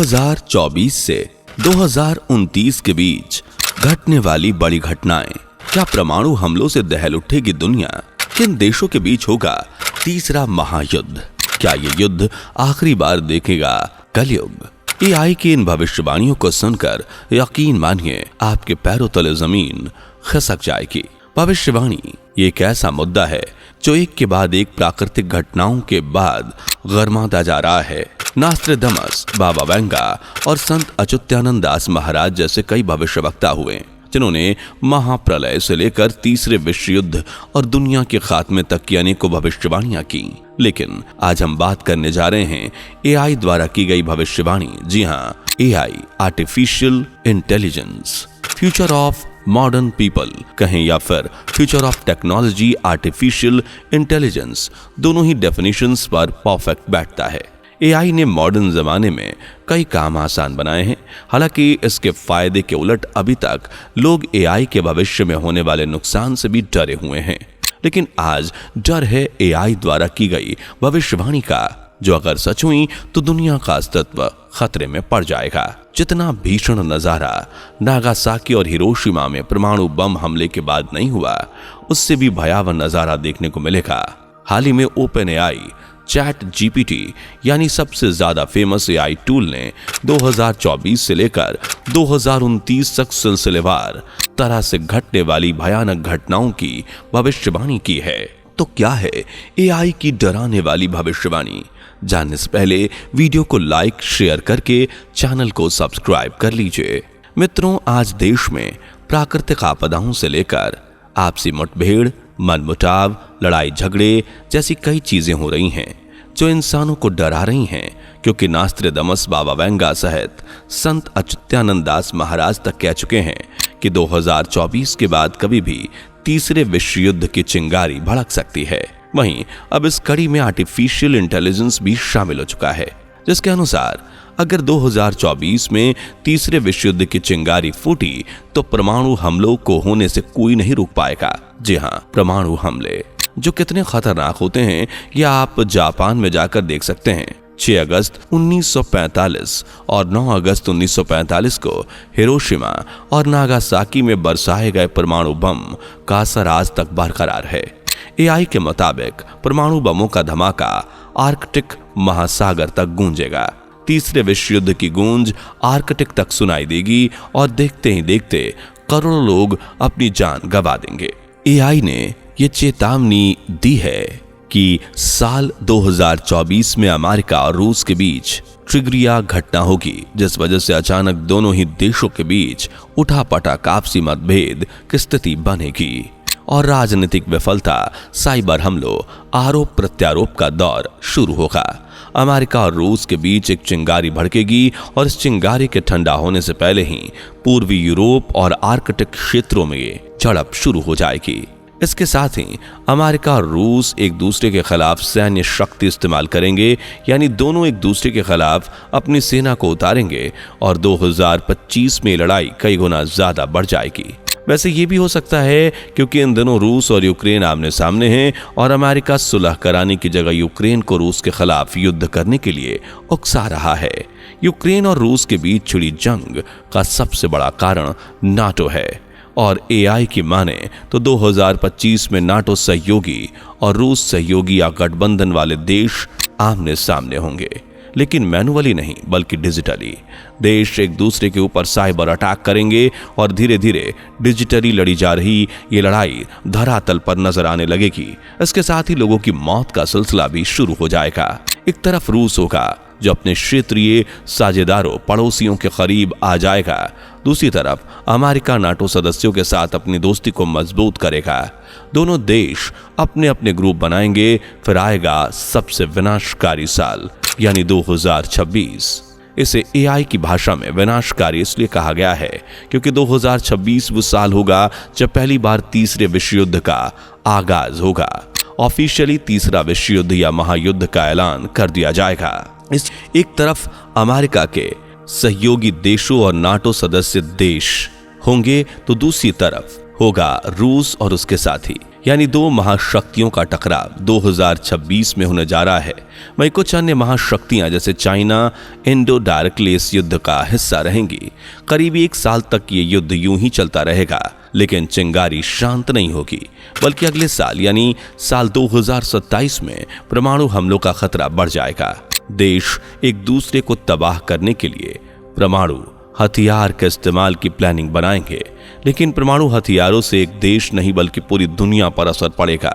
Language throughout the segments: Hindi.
2024 से 2029 के बीच घटने वाली बड़ी घटनाएं। क्या परमाणु हमलों से दहल उठेगी दुनिया? किन देशों के बीच होगा तीसरा महायुद्ध? क्या ये युद्ध आखिरी बार देखेगा कलयुग? एआई की इन भविष्यवाणियों को सुनकर यकीन मानिए आपके पैरों तले जमीन खिसक जाएगी। भविष्यवाणी ये एक ऐसा मुद्दा है जो एक के बाद एक प्राकृतिक घटनाओं के बाद गरमाता जा रहा है। नास्ट्रेडमस, बाबा वेंगा और संत अच्युतानंद दास महाराज जैसे कई भविष्यवक्ता हुए जिन्होंने महाप्रलय से लेकर तीसरे विश्व युद्ध और दुनिया के खात्मे तक की अनेकों भविष्यवाणियां की। लेकिन आज हम बात करने जा रहे हैं एआई द्वारा की गई भविष्यवाणी। जी हां, AI, artificial intelligence, future of modern people कहें या फिर future of technology, artificial intelligence, दोनों ही डेफिनेशंस पर परफेक्ट बैठता है। एआई ने मॉडर्न जमाने में कई काम आसान बनाए हैं। हालांकि इसके फायदे के उलट अभी तक लोग एआई के भविष्य में होने वाले नुकसान से भी डरे हुए हैं। लेकिन आज डर है एआई द्वारा की गई भविष्यवाणी का, जो अगर सच हुई तो दुनिया का अस्तित्व खतरे में पड़ जाएगा। जितना भीषण नजारा नागासाकी और हिरोशिमा में परमाणु बम हमले के बाद नहीं हुआ, उससे भी भयावह नजारा देखने को मिलेगा। हाल ही में ओपन एआई चैट जीपीटी यानी सबसे ज्यादा फेमस एआई टूल ने 2024 से लेकर 2029 तक सिलसिलेवार तरह से घटने वाली भयानक घटनाओं की भविष्यवाणी की है। तो क्या है एआई की डराने वाली भविष्यवाणी? जानने से पहले वीडियो को लाइक, शेयर करके चैनल को सब्सक्राइब कर लीजिए। मित्रों, आज देश में प्राकृतिक आपदाओं से लेकर आपसी मुठभेड़, मनमुटाव, लड़ाई झगड़े जैसी कई चीजें हो रही हैं जो इंसानों को डरा रही हैं, क्योंकि नास्ट्रेडमस, बाबा वेंगा सहित संत अच्युतानंद दास महाराज तक कह चुके हैं कि 2024 के बाद कभी भी तीसरे विश्व युद्ध की चिंगारी भड़क सकती है। वहीं अब इस कड़ी में आर्टिफिशियल इंटेलिजेंस भी शामिल हो चुका है, जिसके अनुसार अगर 2024 में तीसरे विश्व युद्ध की चिंगारी फूटी तो परमाणु हमलों को होने से कोई नहीं रुक पाएगा। जी हां, परमाणु हमले जो कितने खतरनाक होते हैं यह आप जापान में जाकर देख सकते हैं। 6 अगस्त 1945 और 9 अगस्त 1945 को हिरोशिमा और नागासाकी में बरसाए गए परमाणु बम का असर आज तक बरकरार है। एआई के मुताबिक परमाणु बमों का धमाका आर्कटिक महासागर तक गूंजेगा। तीसरे विश्व युद्ध की गूंज आर्कटिक तक सुनाई देगी और देखते ही देखते करोड़ों लोग अपनी जान गंवा देंगे। एआई ने ये चेतावनी दी है कि साल 2024 में अमेरिका और रूस के बीच ट्रिगरिया घटना होगी, जिस वजह से अचानक दोनों ही देशों के बीच उठापटक, आपसी मतभेद की स्थिति बनेगी और राजनीतिक विफलता, साइबर हमलों, आरोप प्रत्यारोप का दौर शुरू होगा। अमेरिका और रूस के बीच एक चिंगारी भड़केगी और इस चिंगारी के ठंडा होने से पहले ही पूर्वी यूरोप और आर्कटिक क्षेत्रों में ये झड़प शुरू हो जाएगी। इसके साथ ही अमेरिका और रूस एक दूसरे के खिलाफ सैन्य शक्ति इस्तेमाल करेंगे, यानी दोनों एक दूसरे के खिलाफ अपनी सेना को उतारेंगे और 2025 में लड़ाई कई गुना ज्यादा बढ़ जाएगी। वैसे ये भी हो सकता है क्योंकि इन दिनों रूस और यूक्रेन आमने सामने हैं और अमेरिका सुलह कराने की जगह यूक्रेन को रूस के खिलाफ युद्ध करने के लिए उकसा रहा है। यूक्रेन और रूस के बीच छिड़ी जंग का सबसे बड़ा कारण नाटो है और एआई की माने तो 2025 में नाटो सहयोगी और रूस सहयोगी या गठबंधन वाले देश आमने सामने होंगे, लेकिन मैनुअली नहीं बल्कि डिजिटली। देश एक दूसरे के ऊपर साइबर अटैक करेंगे और धीरे धीरे डिजिटली लड़ी जा रही ये लड़ाई धरातल पर नजर आने लगेगी। इसके साथ ही लोगों की मौत का सिलसिला भी शुरू हो जाएगा। एक तरफ रूस होगा जो अपने क्षेत्रीय साझेदारों, पड़ोसियों के करीब आ जाएगा, दूसरी तरफ अमेरिका नाटो सदस्यों के साथ अपनी दोस्ती को मजबूत करेगा। दोनों देश अपने अपने ग्रुप बनाएंगे। फिर आएगा सबसे विनाशकारी साल यानी 2026। इसे एआई की भाषा में विनाशकारी इसलिए कहा गया है क्योंकि 2026 वो साल होगा जब पहली बार तीसरे विश्व युद्ध का आगाज होगा। ऑफिशियली तीसरा विश्व युद्ध या महायुद्ध का ऐलान कर दिया जाएगा। इस एक तरफ अमेरिका के सहयोगी देशों और नाटो सदस्य देश होंगे तो दूसरी तरफ होगा रूस और उसके साथी, यानी दो महाशक्तियों का टकराव 2026 में होने जा रहा है। वहीं कुछ अन्य महाशक्तियां जैसे चाइना, इंडो डायरेक्टली इस युद्ध का हिस्सा रहेंगी। करीब 1 साल तक ये युद्ध यूं ही चलता रहेगा, लेकिन चिंगारी शांत नहीं होगी, बल्कि अगले साल यानी साल 2027 में परमाणु हमलों का खतरा बढ़ जाएगा। देश एक दूसरे को तबाह करने के लिए परमाणु हथियार के इस्तेमाल की प्लानिंग बनाएंगे, लेकिन परमाणु हथियारों से एक देश नहीं बल्कि पूरी दुनिया पर असर पड़ेगा।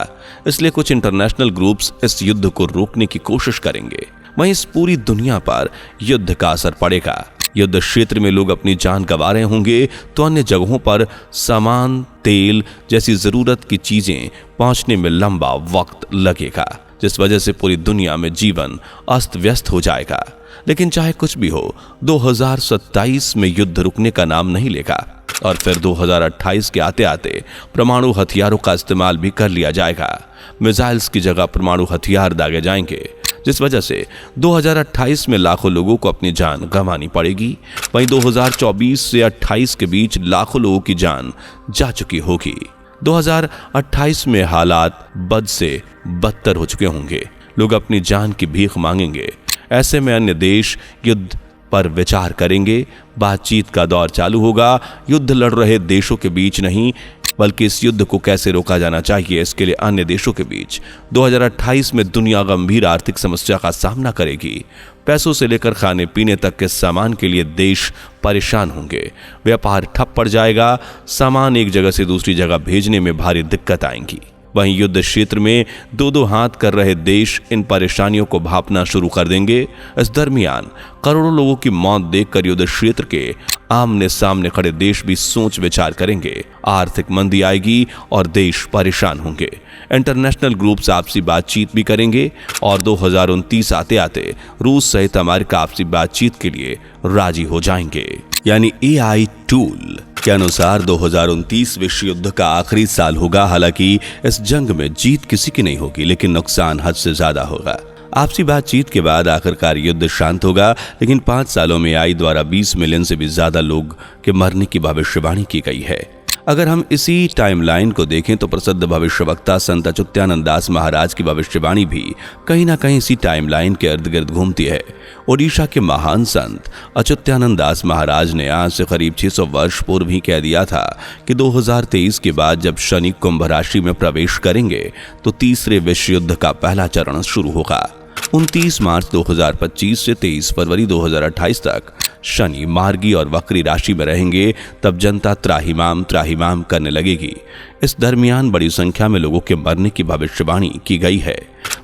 इसलिए कुछ इंटरनेशनल ग्रुप्स इस युद्ध को रोकने की कोशिश करेंगे। वहीं इस पूरी दुनिया पर युद्ध का असर पड़ेगा। युद्ध क्षेत्र में लोग अपनी जान गंवा रहे होंगे, तो अन्य जगहों पर सामान, तेल जैसी जरूरत की चीजें पहुंचने में लंबा वक्त लगेगा, जिस वजह से पूरी दुनिया में जीवन अस्त व्यस्त हो जाएगा। लेकिन चाहे कुछ भी हो, 2027 में युद्ध रुकने का नाम नहीं लेगा और फिर 2028 के आते आते परमाणु हथियारों का इस्तेमाल भी कर लिया जाएगा। मिसाइल्स की जगह परमाणु हथियार दागे जाएंगे, जिस वजह से 2028 में लाखों लोगों को अपनी जान गंवानी पड़ेगी। वहीं 2024 से 28 के बीच लाखों लोगों की जान जा चुकी होगी। 2028 में हालात बद से बदतर हो चुके होंगे। लोग अपनी जान की भीख मांगेंगे। ऐसे में अन्य देश युद्ध पर विचार करेंगे। बातचीत का दौर चालू होगा। युद्ध लड़ रहे देशों के बीच नहीं, बल्कि इस युद्ध को कैसे रोका जाना चाहिए, इसके लिए अन्य देशों के बीच। 2028 में दुनिया गंभीर आर्थिक समस्या का सामना करेगी। पैसों से लेकर खाने पीने तक के सामान के लिए देश परेशान होंगे। व्यापार ठप पड़ जाएगा। सामान एक जगह से दूसरी जगह भेजने में भारी दिक्कत आएंगी। वहीं युद्ध क्षेत्र में दो दो हाथ कर रहे देश इन परेशानियों को भांपना शुरू कर देंगे। इस दरमियान करोड़ों लोगों की मौत देखकर युद्ध क्षेत्र के आमने सामने खड़े देश भी सोच विचार करेंगे। आर्थिक मंदी आएगी और देश परेशान होंगे। इंटरनेशनल ग्रुप्स आपसी बातचीत भी करेंगे और 2029 आते आते रूस सहित अमेरिका आपसी बातचीत के लिए राजी हो जाएंगे। यानी AI टूल के अनुसार 2029 विश्व युद्ध का आखिरी साल होगा। हालांकि इस जंग में जीत किसी की नहीं होगी, लेकिन नुकसान हद से ज्यादा होगा। आपसी बातचीत के बाद आखिरकार युद्ध शांत होगा, लेकिन 5 सालों में AI द्वारा 20 मिलियन से भी ज्यादा लोग के मरने की भविष्यवाणी की गई है। अगर हम इसी टाइमलाइन को देखें तो प्रसिद्ध भविष्यवक्ता संत अच्युतानंद दास महाराज की भविष्यवाणी भी कहीं ना कहीं इसी टाइमलाइन के इर्द गिर्द घूमती है। ओडिशा के महान संत अच्युतानंद दास महाराज ने आज से करीब 600 वर्ष पूर्व ही कह दिया था कि 2023 के बाद जब शनि कुंभ राशि में प्रवेश करेंगे तो तीसरे विश्व युद्ध का पहला चरण शुरू होगा। 29 मार्च 2025 से 23 फरवरी 2028 तक शनि मार्गी और वक्री राशि में रहेंगे। तब जनता त्राहिमाम करने लगेगी। इस दरमियान बड़ी संख्या में लोगों के मरने की भविष्यवाणी की गई है।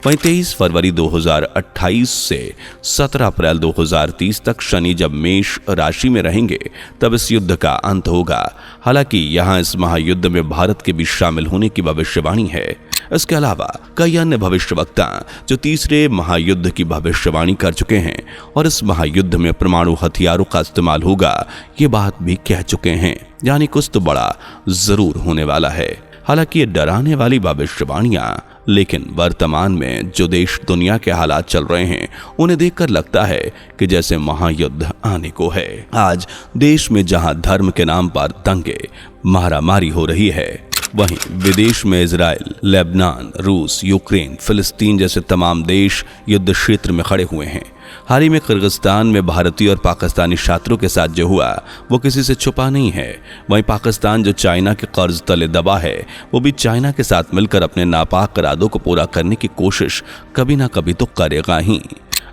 वहीं 23 फरवरी 2028 से 17 अप्रैल 2030 तक शनि जब मेष राशि में रहेंगे तब इस युद्ध का अंत होगा। हालांकि यहां इस महायुद्ध में भारत के भी शामिल होने की भविष्यवाणी है। इसके अलावा कई अन्य भविष्यवक्ता जो तीसरे महायुद्ध की भविष्यवाणी कर चुके हैं और इस महायुद्ध में परमाणु हथियारों का इस्तेमाल होगा, ये बात भी कह चुके हैं। यानी कुछ तो बड़ा जरूर होने वाला है। हालांकि ये डराने वाली भविष्यवाणियां, लेकिन वर्तमान में जो देश दुनिया के हालात चल रहे हैं उन्हें देखकर लगता है कि जैसे महायुद्ध आने को है। आज देश में जहां धर्म के नाम पर दंगे मारामारी हो रही है, वहीं विदेश में इजराइल, लेबनान, रूस, यूक्रेन, फिलिस्तीन जैसे तमाम देश युद्ध क्षेत्र में खड़े हुए हैं। हाल ही में किर्गिस्तान में भारतीय और पाकिस्तानी छात्रों के साथ जो हुआ वो किसी से छुपा नहीं है। वहीं पाकिस्तान जो चाइना के कर्ज तले दबा है, वो भी चाइना के साथ मिलकर अपने नापाक इरादों को पूरा करने की कोशिश कभी ना कभी तो करेगा ही।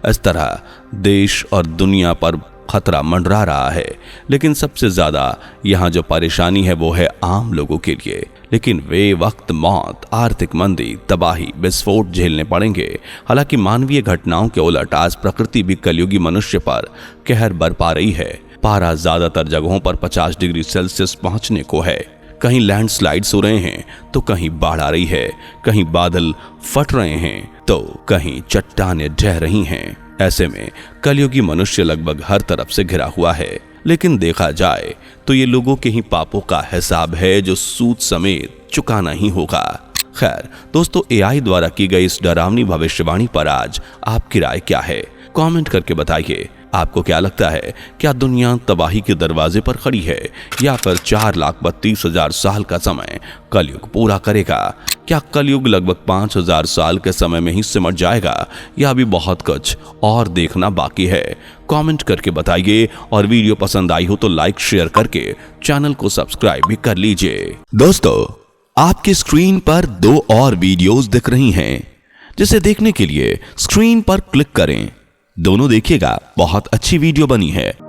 इस तरह देश और दुनिया पर खतरा मंडरा रहा है। लेकिन सबसे ज्यादा यहाँ जो परेशानी है वो है आम लोगों के लिए। लेकिन वे वक्त मौत, आर्थिक मंदी, तबाही, विस्फोट झेलने पड़ेंगे। हालांकि मानवीय घटनाओं के उलट आज प्रकृति भी कलयुगी मनुष्य पर कहर बरपा रही है। पारा ज्यादातर जगहों पर 50 डिग्री सेल्सियस पहुंचने को है। कहीं लैंडस्लाइड्स हो रहे हैं तो कहीं बाढ़ आ रही है, कहीं बादल फट रहे हैं तो कहीं चट्टानें ढह रही हैं। ऐसे में कलयुगी मनुष्य लगभग हर तरफ से घिरा हुआ है। लेकिन देखा जाए तो ये लोगों के ही पापों का हिसाब है जो सूद समेत चुकाना ही होगा। खैर दोस्तों, AI द्वारा की गई इस डरावनी भविष्यवाणी पर आज आपकी राय क्या है? कमेंट करके बताइए। आपको क्या लगता है, क्या दुनिया तबाही के दरवाजे पर खड़ी है या फिर 4,32,000 साल का समय कलयुग पूरा करेगा? क्या कलयुग लगभग 5,000 साल के समय में ही सिमट जाएगा या अभी बहुत कुछ और देखना बाकी है? कमेंट करके बताइए और वीडियो पसंद आई हो तो लाइक शेयर करके चैनल को सब्सक्राइब भी कर लीजिए। दोस्तों, आपकी स्क्रीन पर 2 और वीडियोस दिख रही हैं, जिसे देखने के लिए स्क्रीन पर क्लिक करें। दोनों देखिएगा, बहुत अच्छी वीडियो बनी है।